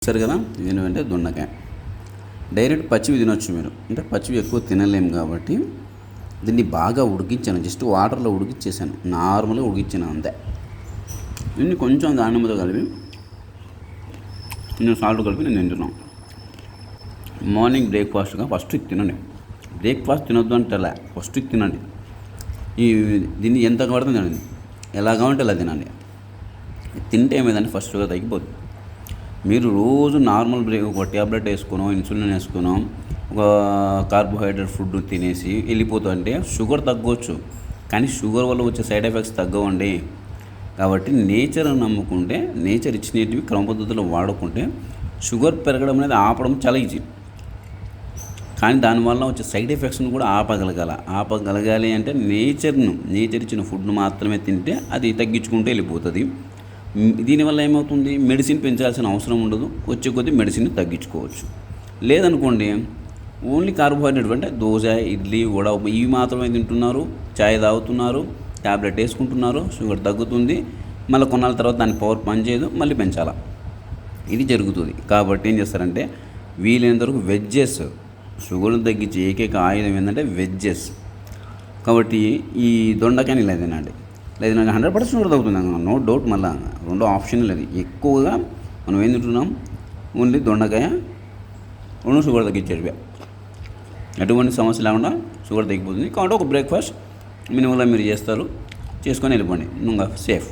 సరే కదా. ఏంటంటే దొండకాయ డైరెక్ట్ పచ్చివి తినొచ్చు మీరు, అంటే పచ్చివి ఎక్కువ తినలేము కాబట్టి దీన్ని బాగా ఉడికించాను. జస్ట్ వాటర్లో ఉడికిచ్చేసాను, నార్మల్గా ఉడికించాను అంతే. దీన్ని కొంచెం దానిమ్మతో కలిపి నేను సాల్ట్ కలిపి నేను తింటున్నాను. మార్నింగ్ బ్రేక్ఫాస్ట్గా ఫస్ట్ తినండి. బ్రేక్ఫాస్ట్ తినొద్దు అంటే అలా ఫస్ట్ తినండి. దీన్ని ఎంత పడుతుంది తినండి, ఎలా కావాలంటే అలా తినండి. తింటే ఏమైందంటే ఫస్ట్గా తగ్గిపోతుంది. మీరు రోజు నార్మల్ ఒక ట్యాబ్లెట్ వేసుకునో ఇన్సులిన్ వేసుకునో ఒక కార్బోహైడ్రేట్ ఫుడ్ తినేసి వెళ్ళిపోతుంటే షుగర్ తగ్గవచ్చు, కానీ షుగర్ వల్ల వచ్చే సైడ్ ఎఫెక్ట్స్ తగ్గవండి. కాబట్టి నేచర్ నమ్ముకుంటే, నేచర్ ఇచ్చినవి క్రమ పద్ధతిలో వాడుకుంటే షుగర్ పెరగడం అనేది ఆపడం చాలా ఈజీ. కానీ దానివల్ల వచ్చే సైడ్ ఎఫెక్ట్స్ను కూడా ఆపగలగాలి అంటే నేచర్ ఇచ్చిన ఫుడ్ను మాత్రమే తింటే అది తగ్గించుకుంటూ వెళ్ళిపోతుంది. దీనివల్ల ఏమవుతుంది, మెడిసిన్ పెంచాల్సిన అవసరం ఉండదు, వచ్చే కొద్దీ మెడిసిన్ తగ్గించుకోవచ్చు. లేదనుకోండి ఓన్లీ కార్బోహైడ్రేట్ అంటే దోశ, ఇడ్లీ, వడ ఇవి మాత్రమే తింటున్నారు, చాయ్ తాగుతున్నారు, ట్యాబ్లెట్ వేసుకుంటున్నారు, షుగర్ తగ్గుతుంది, మళ్ళీ కొన్నాళ్ళ తర్వాత దాని పవర్ పనిచేయదు, మళ్ళీ పెంచాలా, ఇది జరుగుతుంది. కాబట్టి ఏం చేస్తారంటే వీలైనంత వరకు వెజ్జెస్, షుగర్ను తగ్గించే ఏకైక ఆయుధం ఏంటంటే వెజ్జెస్. కాబట్టి ఈ దొండకాయని ఇలా తినండి. లేదు నాకు 100% షుగర్ తగ్గుతుంది, నో డౌట్. మళ్ళీ రెండో ఆప్షన్ లేదు. ఎక్కువగా మనం ఏం తింటున్నాం, ఓన్లీ దొండకాయ, రెండు షుగర్ తగ్గించేవి, ఎటువంటి సమస్య లేకుండా షుగర్ తగ్గిపోతుంది. కాబట్టి ఒక బ్రేక్ఫాస్ట్ మినిమంగా మీరు చేసుకొని వెళ్ళిపోండి, ఇంకా సేఫ్.